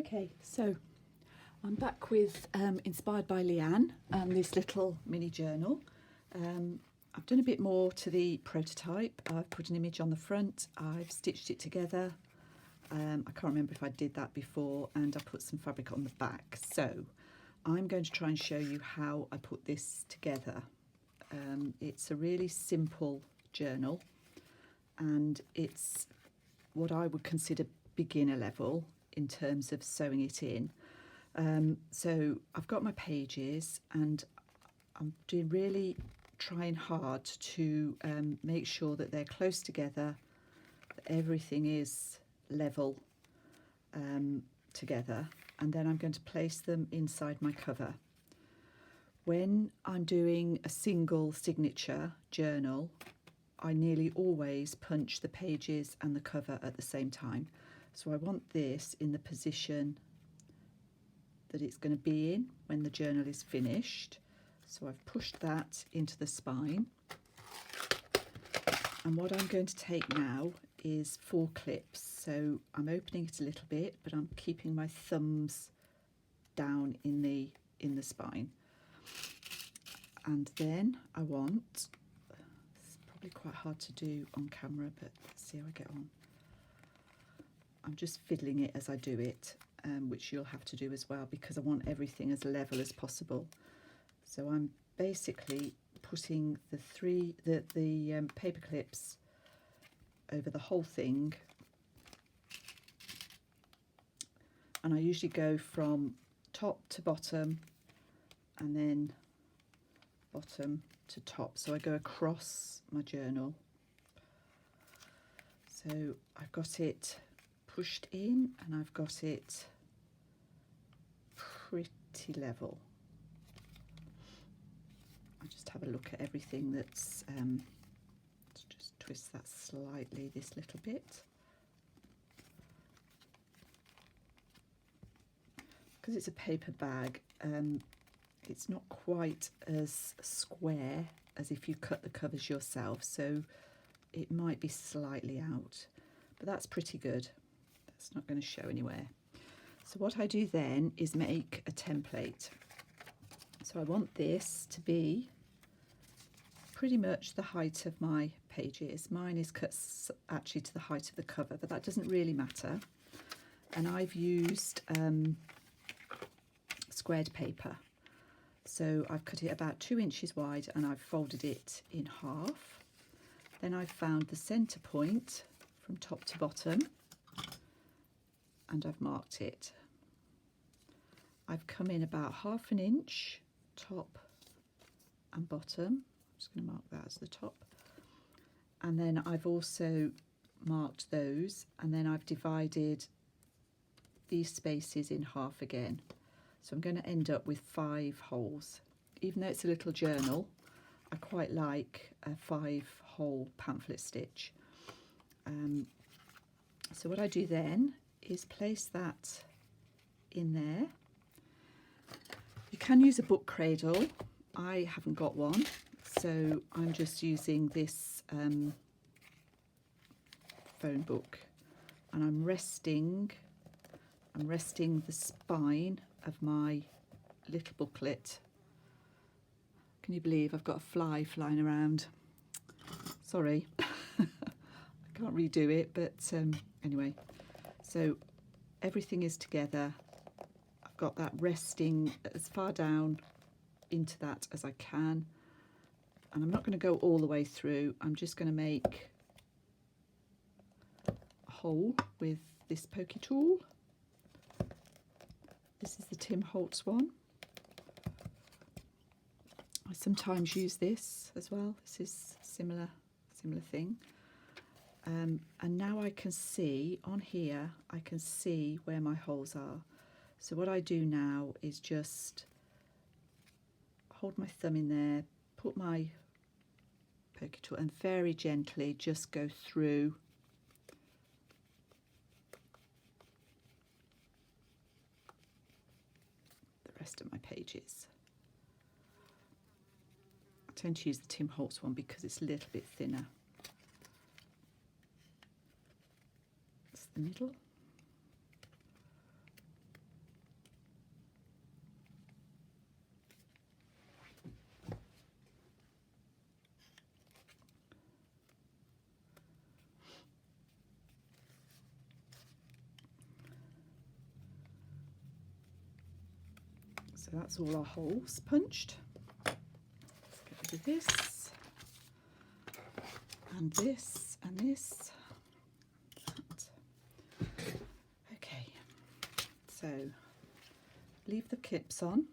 Okay, so I'm back with inspired by Leanne and this little mini journal. I've done a bit more to the prototype. I've put an image on the front, I've stitched it together. I can't remember if I did that before, and I put some fabric on the back. So I'm going to try and show you how I put this together. It's a really simple journal, and it's what I would consider beginner level in terms of sewing it in. So I've got my pages, and I'm doing really trying hard to make sure that they're close together, that everything is level together, and then I'm going to place them inside my cover. When I'm doing a single signature journal, I nearly always punch the pages and the cover at the same time. So I want this in the position that it's going to be in when the journal is finished. So I've pushed that into the spine. And what I'm going to take now is 4 clips. So I'm opening it a little bit, but I'm keeping my thumbs down in the spine. And then I want, it's probably quite hard to do on camera, but let's see how I get on. I'm just fiddling it as I do it, which you'll have to do as well, because I want everything as level as possible. So I'm basically putting the paper clips over the whole thing, and I usually go from top to bottom and then bottom to top, so I go across my journal. So I've got it pushed in and I've got it pretty level. I just have a look at everything that's let's just twist that slightly, this little bit, because it's a paper bag. It's not quite as square as if you cut the covers yourself, so it might be slightly out, but that's pretty good. That's not going to show anywhere. So what I do then is make a template. So I want this to be pretty much the height of my pages. Mine is cut actually to the height of the cover, but that doesn't really matter. And I've used squared paper. So I've cut it about 2 inches wide and I've folded it in half. Then I've found the centre point from top to bottom and I've marked it. I've come in about 1/2 inch top and bottom. I'm just going to mark that as the top. And then I've also marked those, and then I've divided these spaces in half again. So I'm going to end up with 5 holes. Even though it's a little journal, I quite like a 5-hole pamphlet stitch. So what I do then is place that in there. You can use a book cradle. I haven't got one, so I'm just using this phone book, and I'm resting the spine of my little booklet. Can you believe I've got a fly flying around? Sorry, I can't redo it, but anyway, so everything is together. I've got that resting as far down into that as I can, and I'm not going to go all the way through. I'm just going to make a hole with this pokey tool. This is the Tim Holtz one. I sometimes use this as well. This is similar thing. And now I can see on here, I can see where my holes are. So what I do now is just hold my thumb in there, put my pokey tool, and very gently just go through the rest of my pages. I tend to use the Tim Holtz one because it's a little bit thinner. That's the middle. So that's all our holes punched. Let's get rid of this and this and this. That. Okay, so leave the clips on,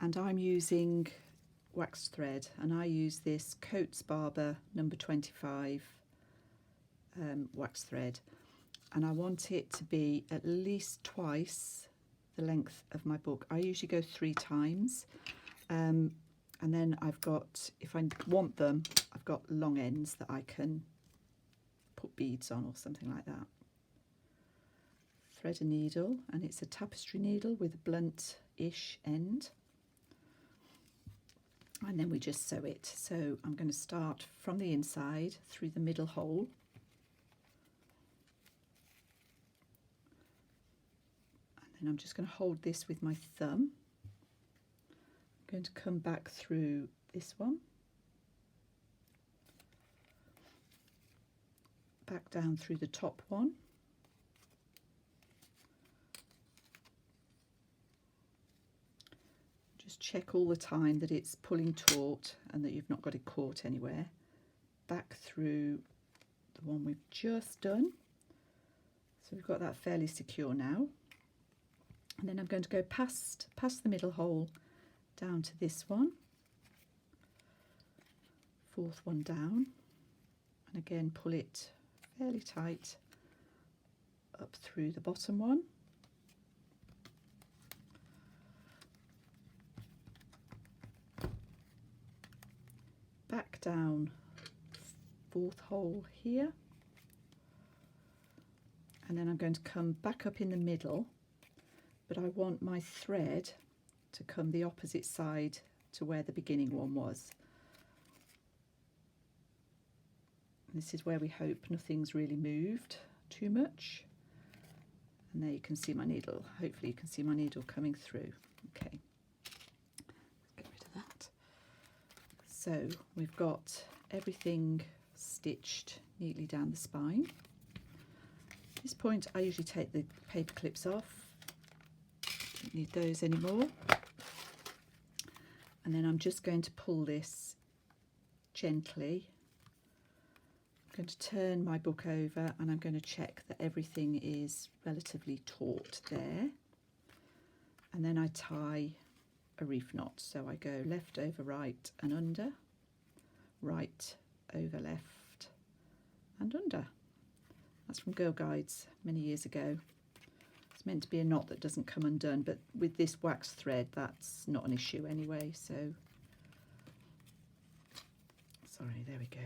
and I'm using wax thread, and I use this Coates Barber number 25 wax thread, and I want it to be at least twice the length of my book. I usually go 3 times, and then I've got, if I want them, I've got long ends that I can put beads on or something like that. Thread a needle, and it's a tapestry needle with a blunt-ish end, and then we just sew it. So I'm going to start from the inside through the middle hole, and then I'm just going to hold this with my thumb. I'm going to come back through this one, back down through the top one, just check all the time that it's pulling taut and that you've not got it caught anywhere, back through the one we've just done. So we've got that fairly secure now, and then I'm going to go past the middle hole down to this one, 4th one down, and again pull it fairly tight up through the bottom one, back down 4th hole here, and then I'm going to come back up in the middle, but I want my thread to come the opposite side to where the beginning one was. And this is where we hope nothing's really moved too much. And there you can see my needle. Hopefully you can see my needle coming through. Okay, let's get rid of that. So we've got everything stitched neatly down the spine. At this point I usually take the paper clips off. Don't need those anymore. And then I'm just going to pull this gently. I'm going to turn my book over, and I'm going to check that everything is relatively taut there. And then I tie a reef knot. So I go left over right and under, right over left and under. That's from Girl Guides many years ago. It's meant to be a knot that doesn't come undone, but with this wax thread that's not an issue anyway. So sorry, there we go.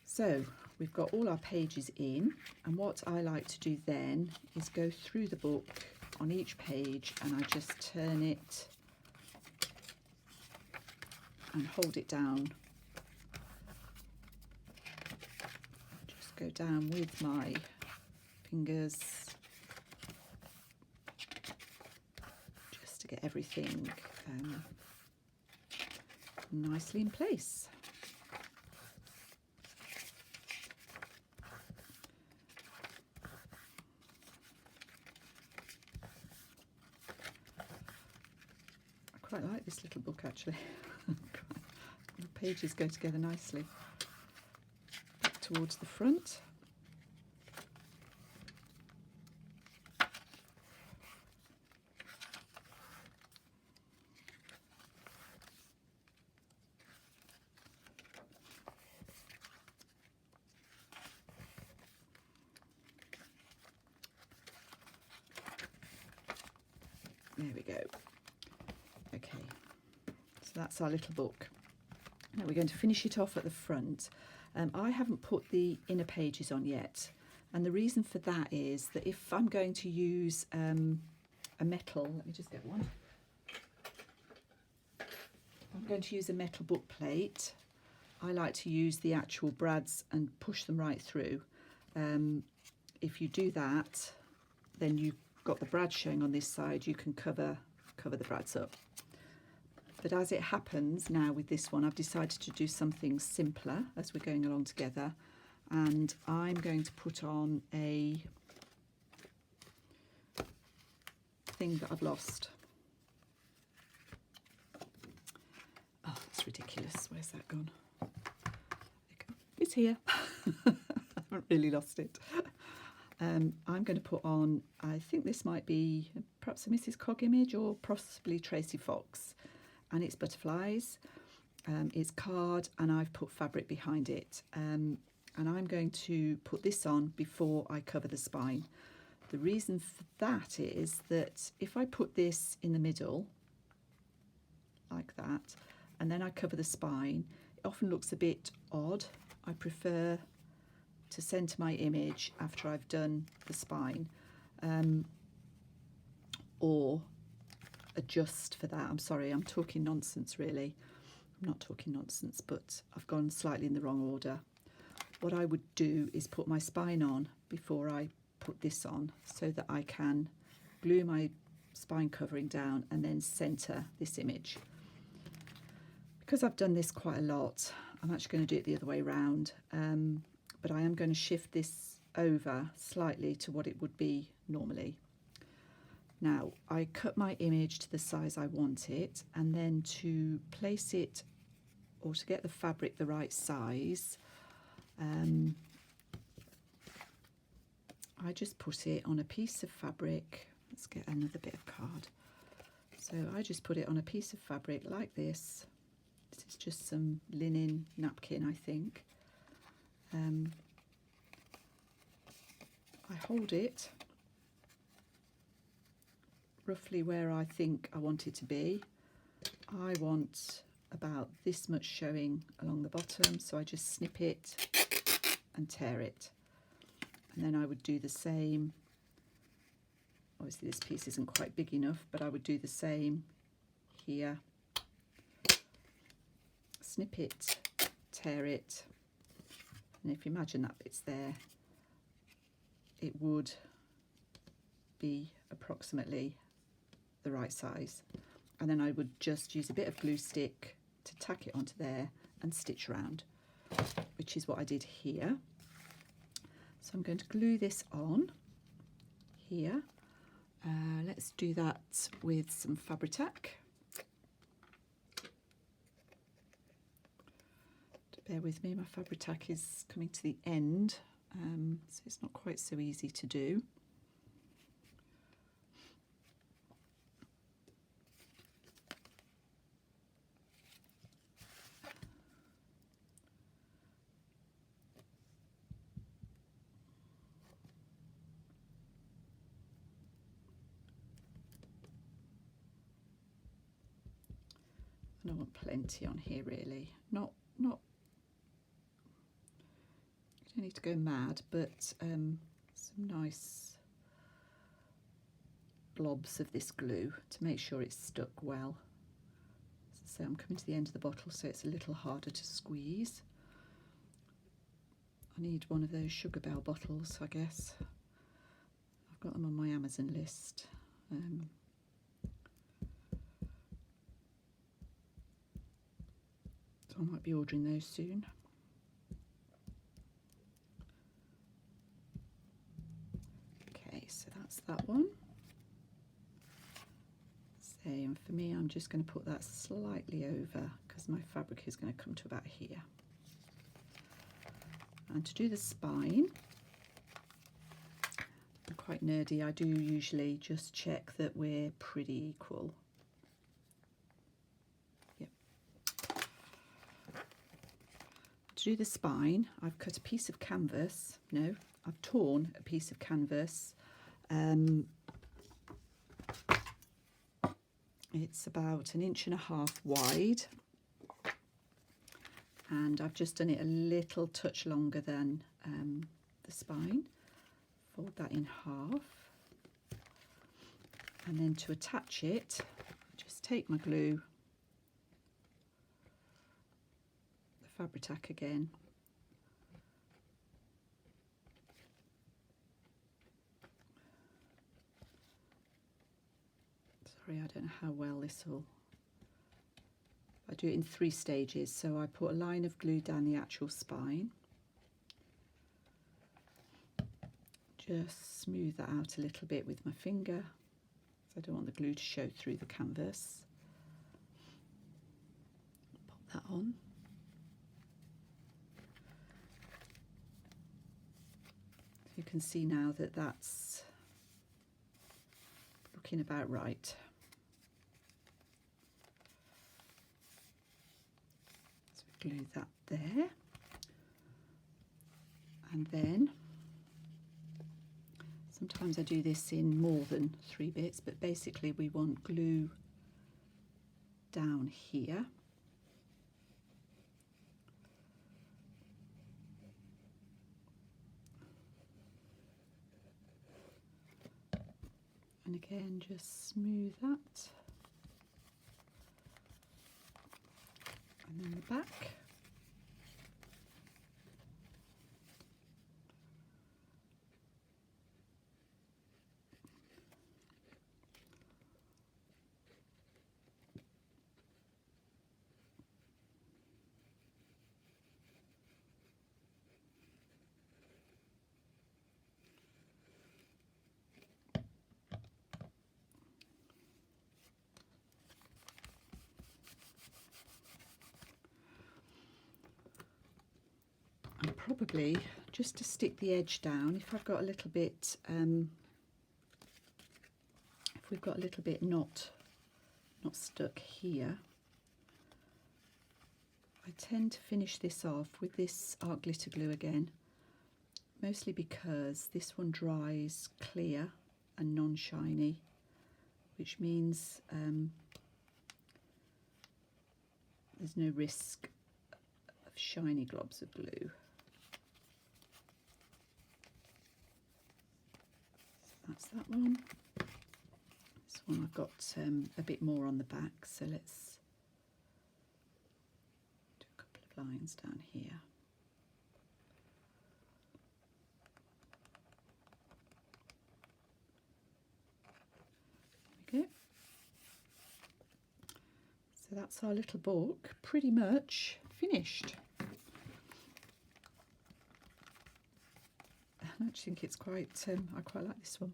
So we've got all our pages in, and what I like to do then is go through the book on each page, and I just turn it and hold it down. Just go down with my fingers just to get everything nicely in place. I quite like this little book actually. The pages go together nicely. Back towards the front. There we go. Okay, so that's our little book. Now we're going to finish it off at the front. I haven't put the inner pages on yet, and the reason for that is that if I'm going to use a metal, let me just get one. I'm going to use a metal book plate. I like to use the actual brads and push them right through. If you do that, then you've got the brad showing on this side. You can cover the brads up. But as it happens now with this one, I've decided to do something simpler as we're going along together, and I'm going to put on a thing that I've lost. Oh, that's ridiculous. Where's that gone? It's here. I haven't really lost it. I'm going to put on, I think this might be perhaps a Mrs. Cog image or possibly Tracy Fox, and it's butterflies. It's card, and I've put fabric behind it. And I'm going to put this on before I cover the spine. The reason for that is that if I put this in the middle, like that, and then I cover the spine, it often looks a bit odd. I prefer to centre my image after I've done the spine, or adjust for that. I'm sorry, I'm talking nonsense really. I'm not talking nonsense, but I've gone slightly in the wrong order. What I would do is put my spine on before I put this on, so that I can glue my spine covering down and then centre this image. Because I've done this quite a lot, I'm actually going to do it the other way round, but I am going to shift this over slightly to what it would be normally. Now, I cut my image to the size I want it, and then to place it, or to get the fabric the right size, I just put it on a piece of fabric. Let's get another bit of card. So I just put it on a piece of fabric like this. This is just some linen napkin, I think. I hold it roughly where I think I want it to be. I want about this much showing along the bottom, so I just snip it and tear it. And then I would do the same. Obviously this piece isn't quite big enough, but I would do the same here. Snip it, tear it, and if you imagine that bit's there, it would be approximately the right size. And then I would just use a bit of glue stick to tack it onto there and stitch around, which is what I did here. So I'm going to glue this on here. Let's do that with some Fabri-Tac. Bear with me, my Fabri-Tac is coming to the end, so it's not quite so easy to do. And I want plenty on here really, not you don't need to go mad, but some nice blobs of this glue to make sure it's stuck well. As I say, I'm coming to the end of the bottle, so it's a little harder to squeeze. I need one of those Sugar Bell bottles, I guess. I've got them on my Amazon list. So I might be ordering those soon. Okay, so that's that one. And for me, I'm just going to put that slightly over because my fabric is going to come to about here. And to do the spine, I'm quite nerdy. I do usually just check that we're pretty equal. Yep. To do the spine, I've cut a piece of canvas. No, I've torn a piece of canvas. It's about 1.5 inches wide, and I've just done it a little touch longer than the spine. Fold that in half, and then to attach it, just take my glue, the Fabri-Tac again, sorry, I don't know how well this will. I do it in 3 stages, so I put a line of glue down the actual spine, just smooth that out a little bit with my finger, I don't want the glue to show through the canvas. Pop that on. You can see now that that's looking about right. So we glue that there. And then sometimes I do this in more than 3 bits, but basically we want glue down here. And again, just smooth that. And then the back. And probably just to stick the edge down, if I've got a little bit, if we've got a little bit not stuck here, I tend to finish this off with this art glitter glue again, mostly because this one dries clear and non-shiny, which means there's no risk of shiny globs of glue. That's that one. This one I've got a bit more on the back, so let's do a couple of lines down here. There we go. So that's our little book pretty much finished. I actually think it's quite, I quite like this one.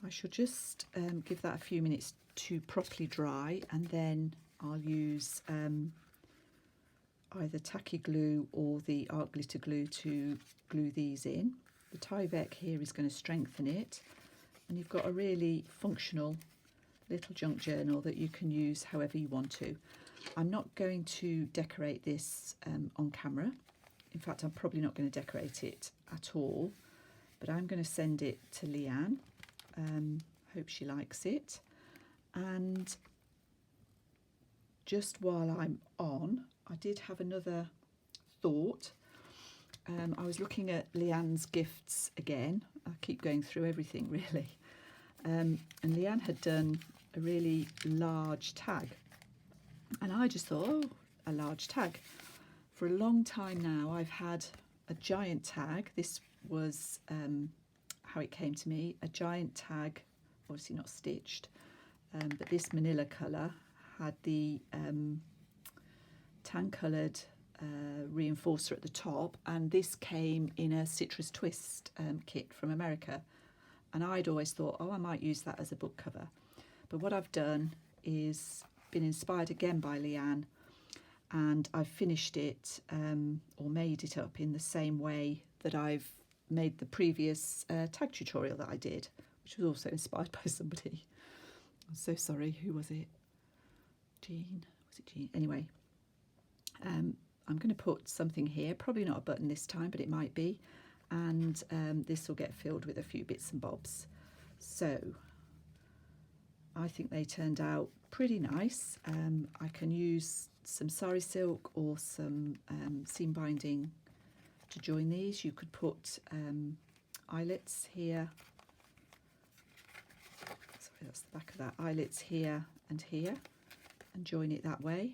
I shall just give that a few minutes to properly dry, and then I'll use either tacky glue or the art glitter glue to glue these in. The Tyvek here is going to strengthen it, and you've got a really functional little junk journal that you can use however you want to. I'm not going to decorate this on camera. In fact, I'm probably not going to decorate it at all, but I'm going to send it to Leanne. Hope she likes it. And just while I'm on, I did have another thought. I was looking at Leanne's gifts again. I keep going through everything really. And Leanne had done a really large tag. And I just thought, oh, a large tag. For a long time now, I've had a giant tag. This was how it came to me, a giant tag, obviously not stitched, but this manila colour had the tan coloured reinforcer at the top, and this came in a citrus twist kit from America, and I'd always thought, oh, I might use that as a book cover. But what I've done is been inspired again by Leanne, and I've finished it or made it up in the same way that I've made the previous tag tutorial that I did, which was also inspired by somebody. I'm so sorry, who was it? Jean? Was it Jean? Anyway, I'm going to put something here, probably not a button this time, but it might be, and this will get filled with a few bits and bobs. So I think they turned out pretty nice. I can use some sari silk or some seam binding to join these. You could put eyelets here. Sorry, that's the back of that. Eyelets here and here, and join it that way.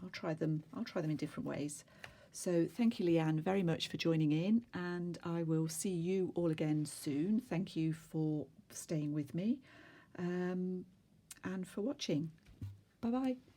I'll try them in different ways. So thank you, Leanne, very much for joining in, and I will see you all again soon. Thank you for staying with me and for watching. Bye bye.